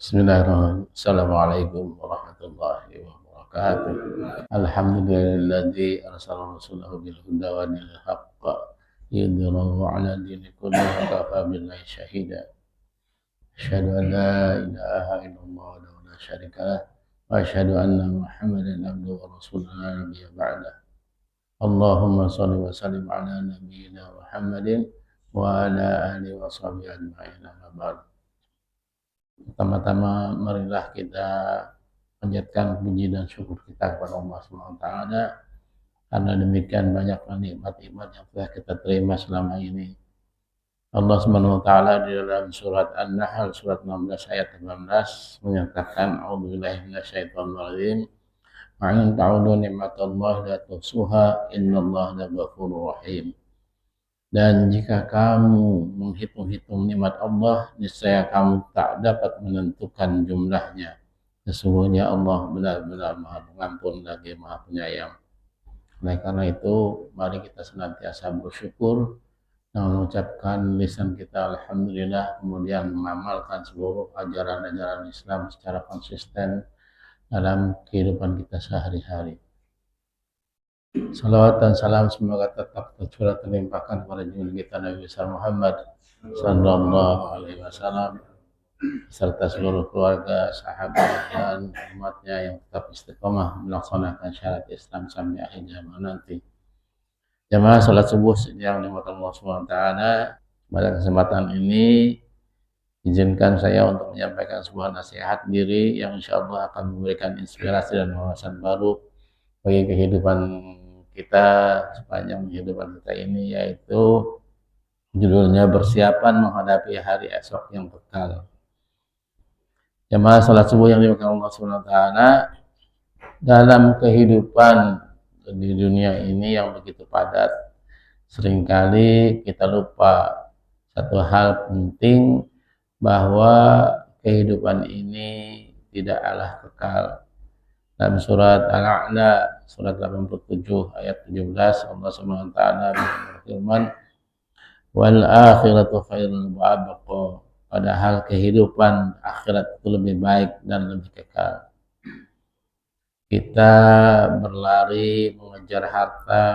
Bismillahirrahmanirrahim. Assalamualaikum warahmatullahi wabarakatuh. Alhamdulillahilladzi arsala rasulahu bil huda wa dinil haqq yudhhirahu 'ala dini kullihi wa kafa billahi shahida. Asyhadu an la ilaha illallah wa la syarika lah wa asyhadu anna Muhammadan abduhu wa rasuluhu la nabiyya ba'dah. Allahumma shalli wa sallim ala nabiyyina Muhammadin wa ala alihi wa sahbihi ajma'in. Amma ba'd. Pertama-tama marilah kita panjatkan puji dan syukur kita kepada Allah SWT, karena demikian banyaknya nikmat-nikmat yang telah kita terima selama ini. Allah SWT di dalam surat An-Nahl surat 16 ayat 18 menyatakan, a'udzubillahi minasyaitonir rajim, wa in ta'udu ni'matallahi la tuhsuha innallaha laghafurur rahim. Dan jika kamu menghitung-hitung nikmat Allah, niscaya kamu tak dapat menentukan jumlahnya. Sesungguhnya Allah benar-benar Maha Pengampun lagi Maha Penyayang. Oleh karena itu, mari kita senantiasa bersyukur dan mengucapkan lisan kita alhamdulillah, kemudian mengamalkan seluruh ajaran-ajaran Islam secara konsisten dalam kehidupan kita sehari-hari. Salawat dan salam semoga tetap tercurah terlimpahkan kepada junjungan kita Nabi besar Muhammad sallallahu alaihi wasallam serta seluruh keluarga, sahabat dan umatnya yang tetap istiqomah melaksanakan syariat Islam sampai akhir zaman nanti. Jamaah salat subuh yang dimurahkan Allah SWT, pada kesempatan ini izinkan saya untuk menyampaikan sebuah nasihat diri yang insyaallah akan memberikan inspirasi dan wawasan baru bagi kehidupan kita sepanjang kehidupan kita ini, yaitu judulnya bersiapan menghadapi hari esok yang kekal. Jamaah salat subuh yang dimuliakan Allah SWT, dalam kehidupan di dunia ini yang begitu padat, seringkali kita lupa satu hal penting, bahwa kehidupan ini tidaklah kekal. Dalam surat Al-A'la surat 87 ayat 17 Allah SWT berfirman, wal akhiratu khairun wa abqa, padahal kehidupan akhirat itu lebih baik dan lebih kekal. Kita berlari mengejar harta,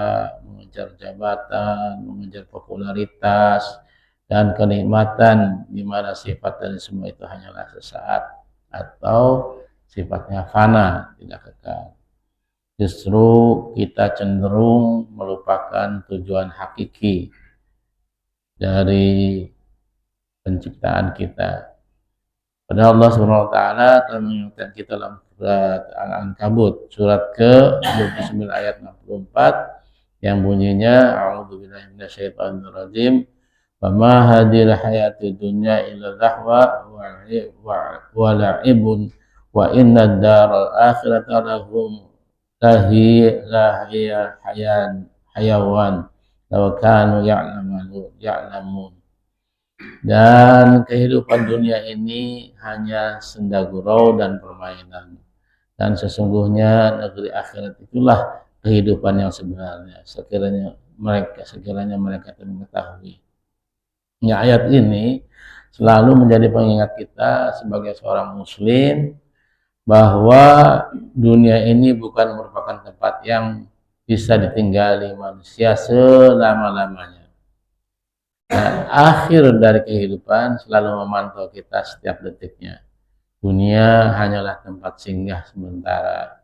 mengejar jabatan, mengejar popularitas dan kenikmatan, di mana sifat dari semua itu hanyalah sesaat atau sifatnya fana, tidak kekal. Justru kita cenderung melupakan tujuan hakiki dari penciptaan kita. Padahal Allah SWT telah mengingatkan kita dalam surat Al-Ankabut surat ke-29 ayat 64 yang bunyinya, a'udzubillahi minasyaitonir rajim, wa ma hadhil hayatid dunya illa lahwa wa la'ibun wa inna daral akhirata lahum hayawan law kanu ya'lamun. Dan kehidupan dunia ini hanya senda gurau dan permainan, dan sesungguhnya negeri akhirat itulah kehidupan yang sebenarnya, sekiranya mereka mengetahui. Ya, ayat ini selalu menjadi pengingat kita sebagai seorang muslim bahwa dunia ini bukan merupakan tempat yang bisa ditinggali manusia selama-lamanya. Dan akhir dari kehidupan selalu memantau kita setiap detiknya. Dunia hanyalah tempat singgah sementara,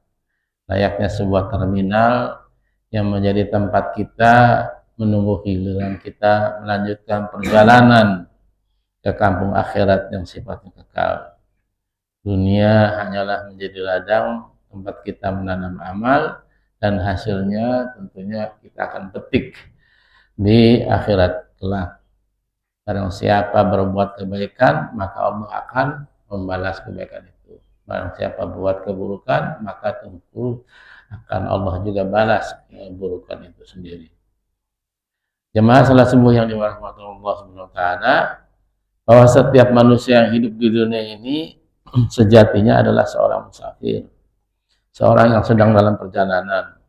layaknya sebuah terminal yang menjadi tempat kita menunggu giliran kita melanjutkan perjalanan ke kampung akhirat yang sifatnya kekal. Dunia hanyalah menjadi ladang tempat kita menanam amal, dan hasilnya tentunya kita akan petik di akhirat kelak. Barang siapa berbuat kebaikan, maka Allah akan membalas kebaikan itu. Barang siapa buat keburukan, maka tentu akan Allah juga balas keburukan itu sendiri. Jemaah salat subuh yang dimuliakan Allah SWT, bahwa setiap manusia yang hidup di dunia ini sejatinya adalah seorang musafir, seorang yang sedang dalam perjalanan.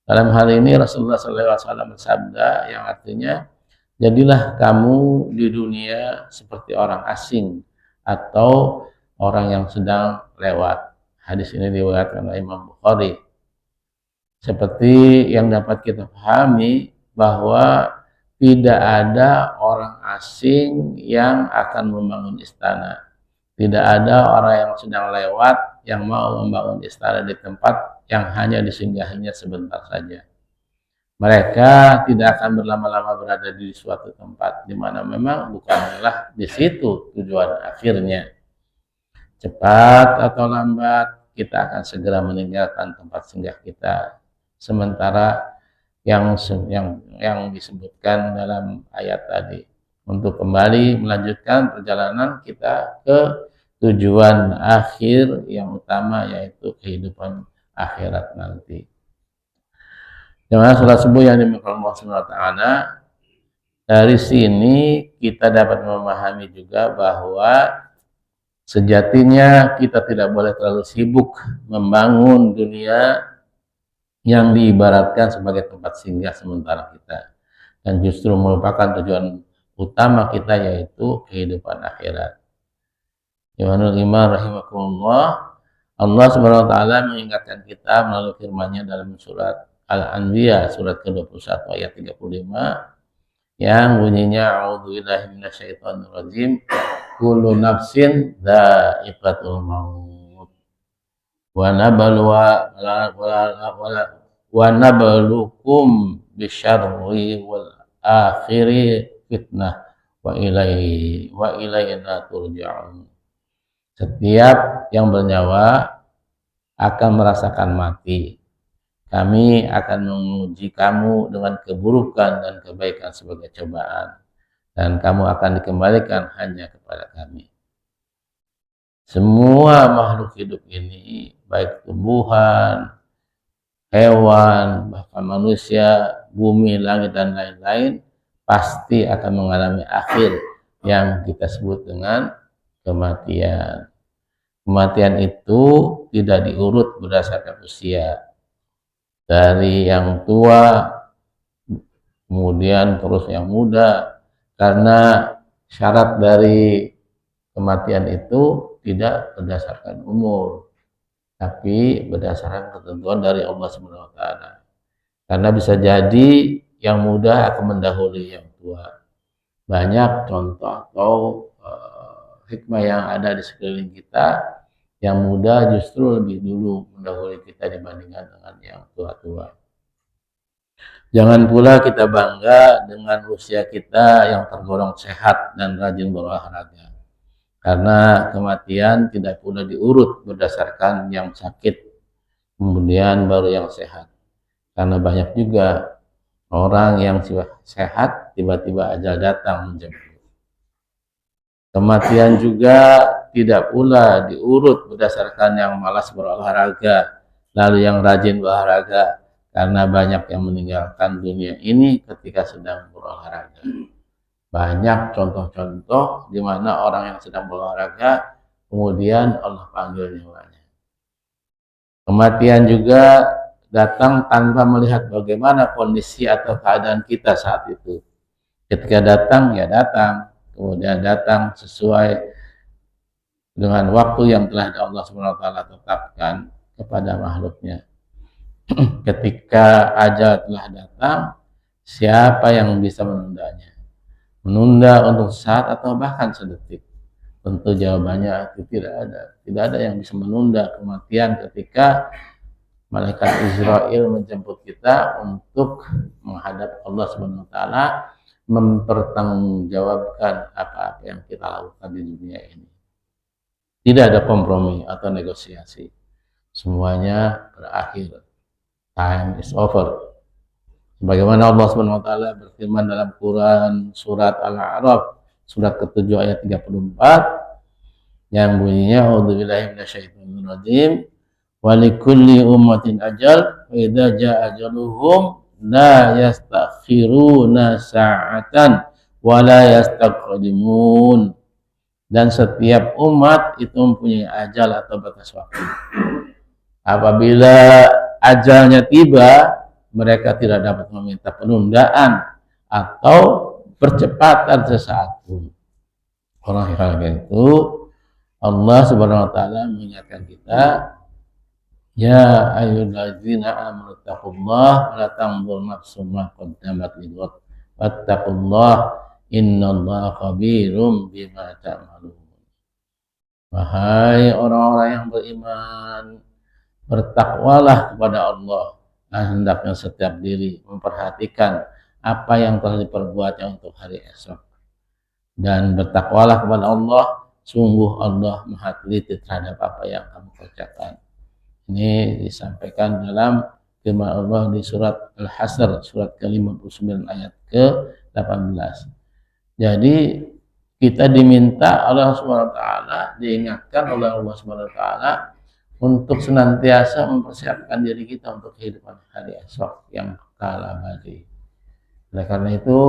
Dalam hal ini Rasulullah SAW bersabda yang artinya, jadilah kamu di dunia seperti orang asing atau orang yang sedang lewat. Hadis ini diriwayatkan oleh Imam Bukhari. Seperti yang dapat kita pahami bahwa tidak ada orang asing yang akan membangun istana. Tidak ada orang yang sedang lewat yang mau membangun istana di tempat yang hanya disinggahinya sebentar saja. Mereka tidak akan berlama-lama berada di suatu tempat di mana memang bukanlah di situ tujuan akhirnya. Cepat atau lambat kita akan segera meninggalkan tempat singgah kita. Sementara yang disebutkan dalam ayat tadi untuk kembali melanjutkan perjalanan kita ke tujuan akhir yang utama, yaitu kehidupan akhirat nanti. Jemaah salat subuh yang dimuliakan Allah Subhanahu wa taala, dari sini kita dapat memahami juga bahwa sejatinya kita tidak boleh terlalu sibuk membangun dunia yang diibaratkan sebagai tempat singgah sementara kita, dan justru merupakan tujuan utama kita, yaitu kehidupan akhirat. Imanul iman rahimakumullah, Allah Subhanahu wa taala mengingatkan kita melalui firman-Nya dalam surat Al-Anbiya surat ke-21 ayat 35 yang bunyinya a'udzubillahi minasyaitonir rajim, kullu nafsin dha'iqatul maut wa nabluukum bisyarri wal akhiri fitnah wa ilaina turja'un. Setiap yang bernyawa akan merasakan mati. Kami akan menguji kamu dengan keburukan dan kebaikan sebagai cobaan, dan kamu akan dikembalikan hanya kepada kami. Semua makhluk hidup ini, baik tumbuhan, hewan, bahkan manusia, bumi, langit, dan lain-lain, pasti akan mengalami akhir yang kita sebut dengan kematian. Kematian itu tidak diurut berdasarkan usia, dari yang tua kemudian terus yang muda, karena syarat dari kematian itu tidak berdasarkan umur, tapi berdasarkan ketentuan dari Allah Subhanahu wa taala. Karena bisa jadi yang muda akan mendahului yang tua. Banyak contoh atau hikmah yang ada di sekeliling kita, yang muda justru lebih dulu mendahului kita dibandingkan dengan yang tua-tua. Jangan pula kita bangga dengan usia kita yang tergolong sehat dan rajin berolahraga, karena kematian tidak pula diurut berdasarkan yang sakit kemudian baru yang sehat. Karena banyak juga orang yang sehat tiba-tiba ajal datang menjemput. Kematian juga tidak pula diurut berdasarkan yang malas berolahraga lalu yang rajin berolahraga, karena banyak yang meninggalkan dunia ini ketika sedang berolahraga. Banyak contoh-contoh di mana orang yang sedang berolahraga kemudian Allah panggil nyawanya. Kematian juga datang tanpa melihat bagaimana kondisi atau keadaan kita saat itu. Ketika datang, ya datang, kemudian datang sesuai dengan waktu yang telah Allah Subhanahu wa taala tetapkan kepada makhluknya. Ketika ajal telah datang, siapa yang bisa menundanya? Menunda untuk saat atau bahkan sedetik? Tentu jawabannya itu tidak ada. Tidak ada yang bisa menunda kematian ketika malaikat Israel menjemput kita untuk menghadap Allah Subhanahu wa taala, mempertanggungjawabkan apa-apa yang kita lakukan di dunia ini. Tidak ada kompromi atau negosiasi. Semuanya berakhir. Time is over. Sebagaimana Allah Subhanahu wa taala berfirman dalam Quran surat Al-A'raf surat ke-7 ayat 34 yang bunyinya a'udzubillahi minasyaitonir rajim wa likulli ummatin ajal wa idza jaa ajaluhum la yastakhiruna sa'atan wa la yastaqdimun. Dan setiap umat itu mempunyai ajal atau batas waktu. Apabila ajalnya tiba, mereka tidak dapat meminta penundaan atau percepatan sesaat pun. Oleh karena itu, Allah Subhanahu wa taala mengingatkan kita, ya ayyuhalladzina amanu taqullaha wa la tanzur nafsum ma qaddamat lighad wattaqullaha innallaha khabirum bima ta'malun. Wahai orang-orang yang beriman, bertakwalah kepada Allah, dan hendaknya setiap diri memperhatikan apa yang telah diperbuatnya untuk hari esok. Dan bertakwalah kepada Allah, sungguh Allah Maha teliti terhadap apa yang kamu kerjakan. Ini disampaikan dalam firman Allah di surat Al-Hasr, surat ke-59 ayat ke-18. Jadi kita diminta Allah Subhanahu wa taala, diingatkan oleh Allah Subhanahu wa taala untuk senantiasa mempersiapkan diri kita untuk kehidupan hari esok yang kekal abadi. Oleh karena itu,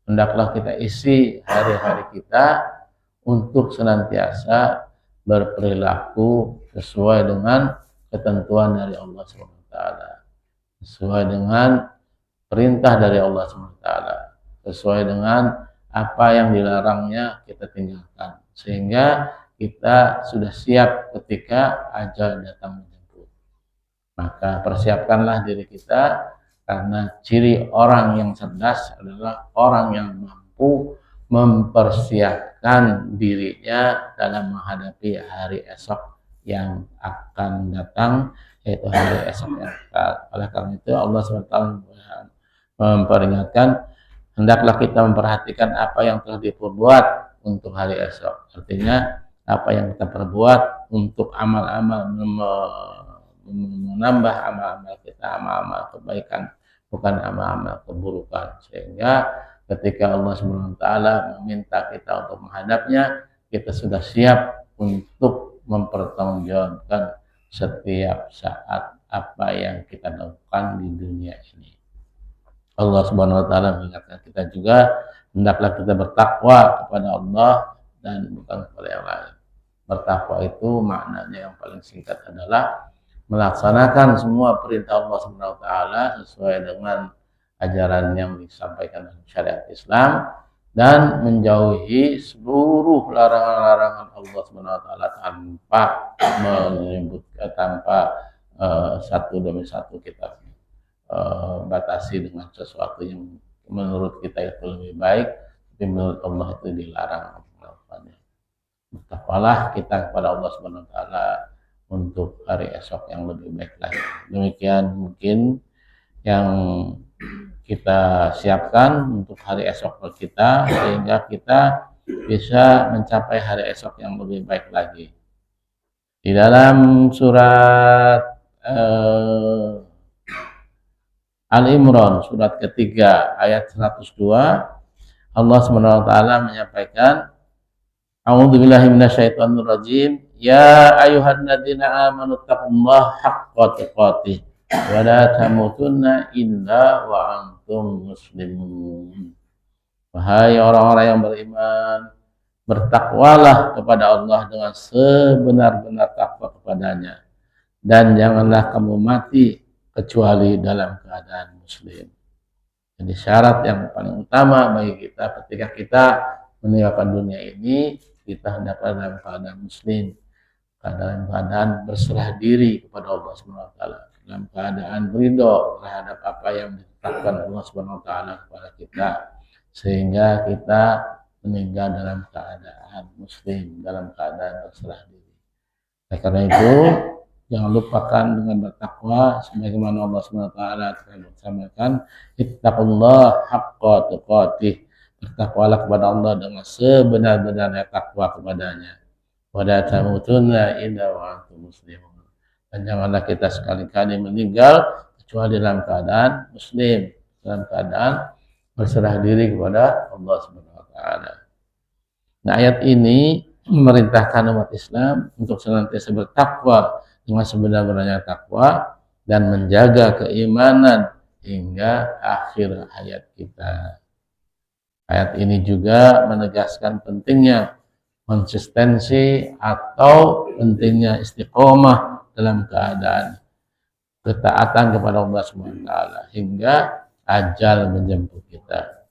hendaklah kita isi hari-hari kita untuk senantiasa berperilaku sesuai dengan ketentuan dari Allah SWT, sesuai dengan perintah dari Allah SWT, sesuai dengan apa yang dilarangnya kita tinggalkan, sehingga kita sudah siap ketika ajal datang menjemput. Maka persiapkanlah diri kita, karena ciri orang yang cerdas adalah orang yang mampu mempersiapkan dirinya dalam menghadapi hari esok yang akan datang, yaitu hari esok yang kekal. Oleh karena itu Allah SWT memperingatkan, hendaklah kita memperhatikan apa yang telah diperbuat untuk hari esok. Artinya apa yang kita perbuat untuk amal-amal, menambah amal-amal kita, amal-amal kebaikan, bukan amal-amal keburukan. Sehingga ketika Allah SWT meminta kita untuk menghadapnya, kita sudah siap untuk mempertanggungjawabkan setiap saat apa yang kita lakukan di dunia ini. Allah Subhanahu wa taala mengingatkan kita juga, hendaklah kita bertakwa kepada Allah dan bukan kepada yang lain. Bertakwa itu maknanya yang paling singkat adalah melaksanakan semua perintah Allah Subhanahu wa taala sesuai dengan ajaran yang disampaikan dalam syariat Islam, dan menjauhi seluruh larangan-larangan Allah Subhanahu wa taala tanpa satu demi satu kita batasi dengan sesuatu yang menurut kita itu lebih baik, tapi menurut Allah itu dilarang melakukannya. Bertakwalah kita kepada Allah Subhanahu wa taala untuk hari esok yang lebih baik lagi. Demikian mungkin yang kita siapkan untuk hari esok kita, sehingga kita bisa mencapai hari esok yang lebih baik lagi. Di dalam surat Al-Imran, surat ketiga ayat 102, Allah SWT menyampaikan, A'udzubillahi minasyaitonirrajim, ya ayyuhalladzina amanu taqullaha haqqa tuqatih wa la tamutunna illa wa antum muslimun. Wahai orang-orang yang beriman, bertakwalah kepada Allah dengan sebenar-benar takwa kepadanya, dan janganlah kamu mati kecuali dalam keadaan muslim. Jadi syarat yang paling utama bagi kita ketika kita meninggalkan dunia ini, kita hendaklah dalam keadaan muslim, dalam keadaan berserah diri kepada Allah Subhanahu wa taala, dalam keadaan ridho terhadap apa yang ditetapkan Allah Subhanahu wa taala kepada kita, sehingga kita meninggal dalam keadaan muslim, dalam keadaan berserah diri. Oleh karena itu, jangan lupakan dengan bertakwa sebagaimana Allah Subhanahu wa taala telah bersamakan, ittaqullaha haqqa tuqatih. Bertakwalah kepada Allah dengan sebenar-benarnya takwa kepadanya. Wa la tamutunna illa wa antum muslimun. Dan janganlah kita sekali-kali meninggal kecuali dalam keadaan muslim, dalam keadaan berserah diri kepada Allah Subhanahu wa taala. Nah, ayat ini memerintahkan umat Islam untuk senantiasa bertakwa dengan sebenar-benarnya takwa dan menjaga keimanan hingga akhir hayat kita. Ayat ini juga menegaskan pentingnya konsistensi atau pentingnya istiqomah dalam keadaan ketaatan kepada Allah Subhanahu wa taala hingga ajal menjemput kita.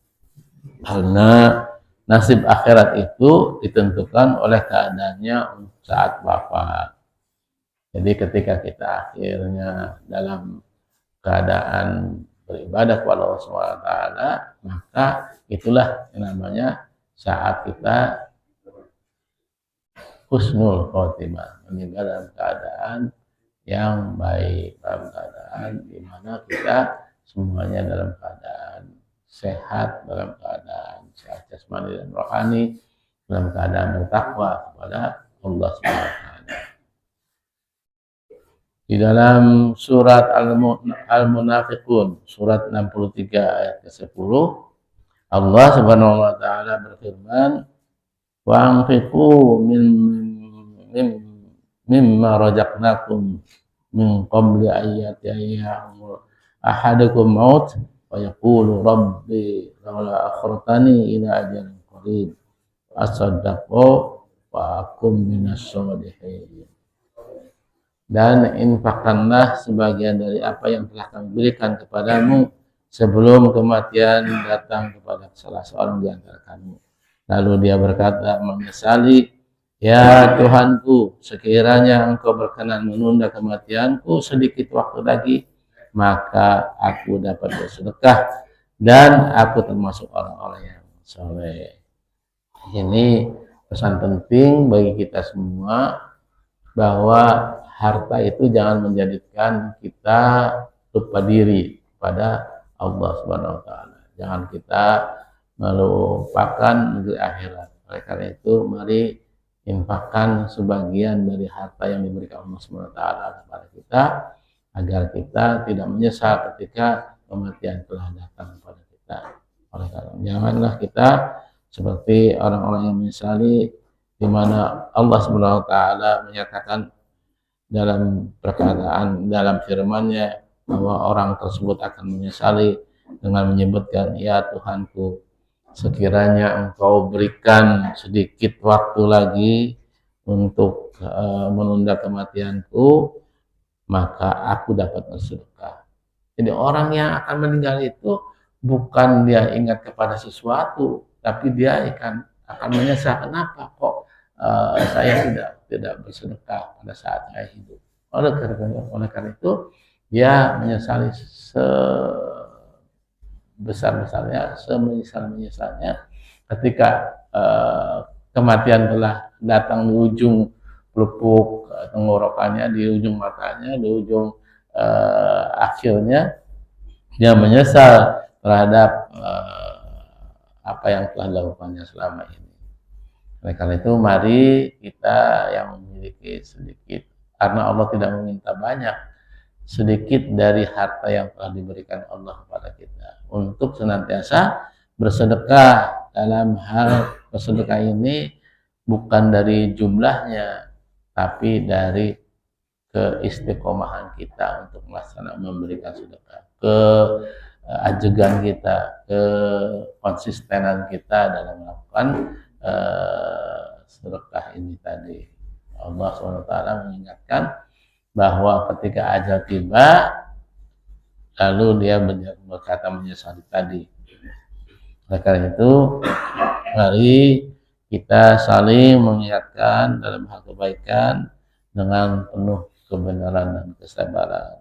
Karena nasib akhirat itu ditentukan oleh keadaannya saat wafat. Jadi ketika kita akhirnya dalam keadaan beribadah kepada Allah SWT, maka itulah yang namanya saat kita husnul khotimah, meninggal dalam keadaan yang baik, dalam keadaan di mana kita semuanya dalam keadaan sehat, dalam keadaan sehat jasmani dan rohani, dalam keadaan bertakwa kepada Allah SWT. Di dalam surat Al-Munafiqun, surat 63 ayat ke-10, Allah Subhanahu wa taala berfirman, "Wa anfiqu mimma razaqnakum min qabli ayati ayyamul ahadakum maut wa yaqulu rabbi laula akhartani ila ajalin qarib asaddaqu wa akum minas sholihin." Dan infakkanlah sebagian dari apa yang telah kami berikan kepadamu sebelum kematian datang kepada salah seorang di antara kamu. Lalu dia berkata menyesali, "Ya Tuhanku, sekiranya Engkau berkenan menunda kematianku sedikit waktu lagi, maka aku dapat bersedekah dan aku termasuk orang-orang yang soleh." Ini pesan penting bagi kita semua, bahwa harta itu jangan menjadikan kita lupa diri kepada Allah Subhanahu wa taala. Jangan kita melupakan negeri akhirat. Oleh karena itu, mari infakkan sebagian dari harta yang diberikan Allah Subhanahu wa taala kepada kita, agar kita tidak menyesal ketika kematian telah datang kepada kita. Oleh karena janganlah kita seperti orang-orang yang menyesali, di mana Allah Subhanahu wa taala menyatakan dalam perkataan dalam firman-Nya bahwa orang tersebut akan menyesali dengan menyebutkan, "Ya Tuhanku, sekiranya Engkau berikan sedikit waktu lagi untuk menunda kematianku, maka aku dapat bersedekah." Jadi orang yang akan meninggal itu bukan dia ingat kepada sesuatu, tapi dia akan menyesal, kenapa kok saya tidak bersedekah pada saat saya hidup. Oleh karena itu dia menyesali sebesar-besarnya, semenyesal-menyesalnya ketika kematian telah datang di ujung pelupuk tenggorokannya, di ujung matanya, di ujung akhirnya dia menyesal terhadap apa yang telah dilakukannya selama ini. Oleh karena itu, mari kita yang memiliki sedikit, karena Allah tidak meminta banyak, sedikit dari harta yang telah diberikan Allah kepada kita, untuk senantiasa bersedekah. Dalam hal bersedekah ini bukan dari jumlahnya, tapi dari keistiqomahan kita untuk melaksanakan memberikan sedekah, keajegan kita, kekonsistenan kita dalam melakukan sedekah ini tadi. Allah SWT mengingatkan bahwa ketika ajal tiba, lalu dia berkata menyesali tadi. Oleh karena itu, mari kita saling mengingatkan dalam hal kebaikan dengan penuh kebenaran dan kesabaran.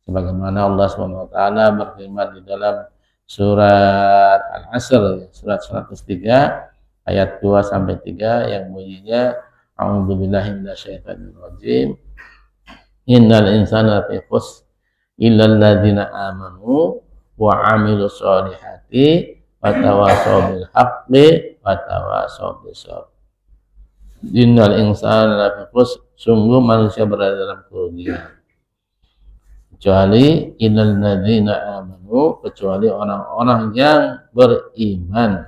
Sebagaimana Allah SWT berfirman di dalam surat Al-Asr, surat 103 ayat 2 sampai 3 yang bunyinya, "A'udzubillahi minasyaitonir rajim. Innal insana lafi khusr illal ladzina amanu wa 'amilus sholihati wa tawashaw bil haqqi wa tawashaw bis sabr." Innal insana lafi khusr, sungguh manusia berada dalam kerugian, kecuali innal ladzina amanu, kecuali orang-orang yang beriman,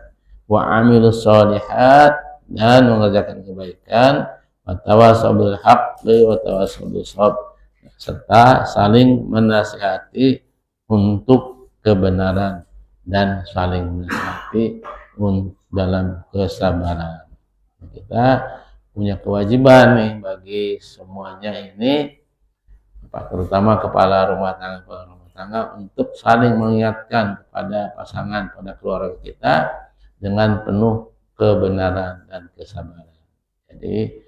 wa amilus sholihat, dan mengerjakan kebaikan, wa tawashaw bil haqqi wa tawashaw bis sabr, serta saling menasihati untuk kebenaran dan saling menasihati dalam kesabaran. Kita punya kewajiban nih bagi semuanya ini, terutama kepala rumah tangga, untuk saling mengingatkan kepada pasangan, pada keluarga kita dengan penuh kebenaran dan kesabaran. Jadi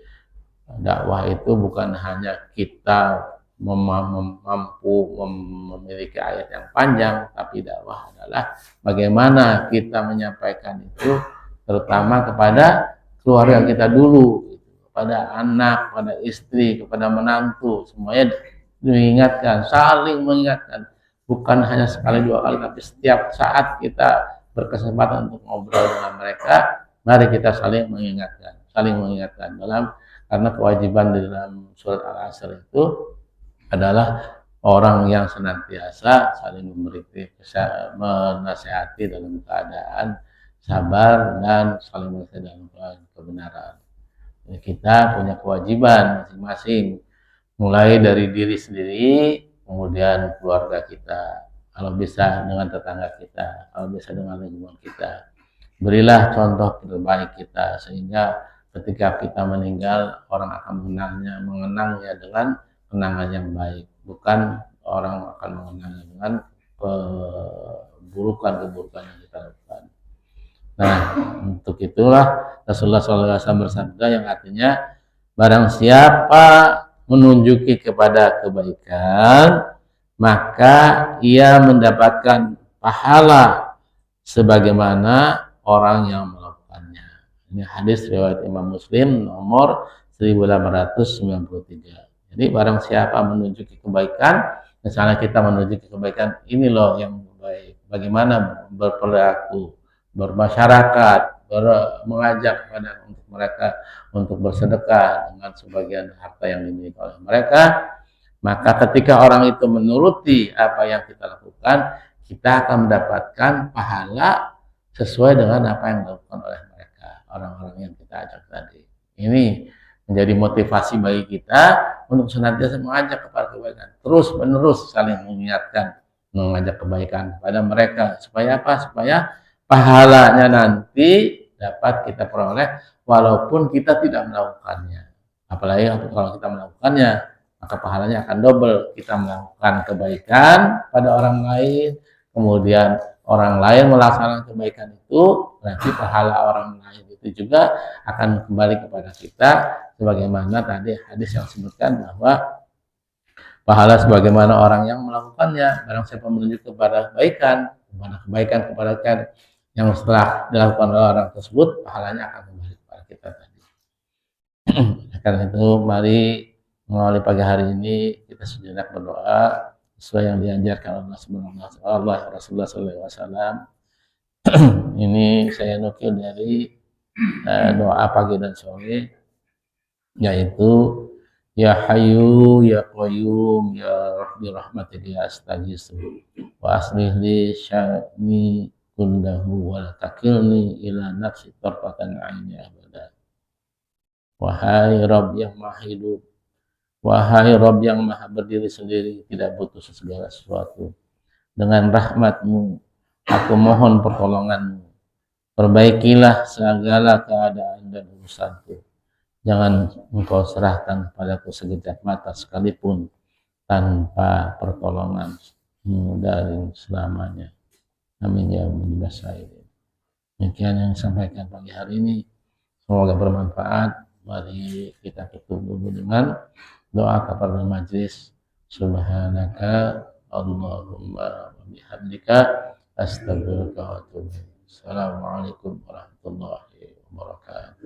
dakwah itu bukan hanya kita mampu memiliki ayat yang panjang, tapi dakwah adalah bagaimana kita menyampaikan itu terutama kepada keluarga kita dulu, kepada anak, kepada istri, kepada menantu, semuanya mengingatkan, saling mengingatkan, bukan hanya sekali dua kali, tapi setiap saat kita berkesempatan untuk ngobrol dengan mereka, mari kita saling mengingatkan karena kewajiban di dalam surat Al-Asr itu adalah orang yang senantiasa saling menasihati dalam keadaan sabar dan saling menasihati dalam kebenaran. Jadi kita punya kewajiban masing-masing, mulai dari diri sendiri, kemudian keluarga kita, kalau bisa dengan tetangga kita, kalau bisa dengan lingkungan kita. Berilah contoh terbaik kita, sehingga ketika kita meninggal orang akan mengenangnya dengan kenangan yang baik, bukan orang akan mengenangnya dengan keburukan yang kita lakukan. Nah, untuk itulah Rasulullah SAW bersabda yang artinya, barang siapa menunjuki kepada kebaikan, maka ia mendapatkan pahala sebagaimana orang yang melakukannya. Ini hadis riwayat Imam Muslim nomor 1893. Jadi barang siapa menunjuki kebaikan, misalnya kita menunjuki kebaikan, ini loh yang baik, bagaimana berperilaku, bermasyarakat, mengajak kepada untuk mereka untuk bersedekah dengan sebagian harta yang dimiliki oleh mereka, maka ketika orang itu menuruti apa yang kita lakukan, kita akan mendapatkan pahala sesuai dengan apa yang dilakukan oleh mereka, orang-orang yang kita ajak tadi. Ini menjadi motivasi bagi kita untuk senantiasa mengajak kepada kebaikan, terus menerus saling mengingatkan, mengajak kebaikan pada mereka, supaya apa? Supaya pahalanya nanti dapat kita peroleh walaupun kita tidak melakukannya. Apalagi kalau kita melakukannya, maka pahalanya akan double. Kita melakukan kebaikan pada orang lain, kemudian orang lain melaksanakan kebaikan itu, nanti pahala orang lain itu juga akan kembali kepada kita, sebagaimana tadi hadis yang disebutkan bahwa pahala sebagaimana orang yang melakukannya. Barang siapa menunjuk kepada kebaikan kepada yang setelah dilakukan oleh orang tersebut, pahalanya akan kembali kepada kita tadi. Karena itu mari mengawali pagi hari ini kita sejenak berdoa sesuai yang diajarkan Allah Rasulullah SAW. Ini saya nukil dari doa pagi dan sore, yaitu ya Hayyu ya Qayyum ya Rabbi rahmatika astaghiitsu wa aslih li sya'ni kullahu wa takilni ila nafsi tarfatan aini abada. Wahai Rabb yang maha hidup, wahai Rabb yang maha berdiri sendiri, tidak butuh segala sesuatu, dengan rahmat-Mu aku mohon pertolongan-Mu, perbaikilah segala keadaan dan urusanku, jangan Engkau serahkan kepadaku sekejap mata sekalipun tanpa pertolongan-Mu dari selamanya. Amin ya rabbal alamin. Demikian yang disampaikan pagi hari ini, semoga bermanfaat. Mari kita tutup dulu dengan doa kafaratul majlis. Subhanaka Allahumma wa bihamdika astaghfiruka wa atubu ilaik. Assalamualaikum warahmatullahi wabarakatuh.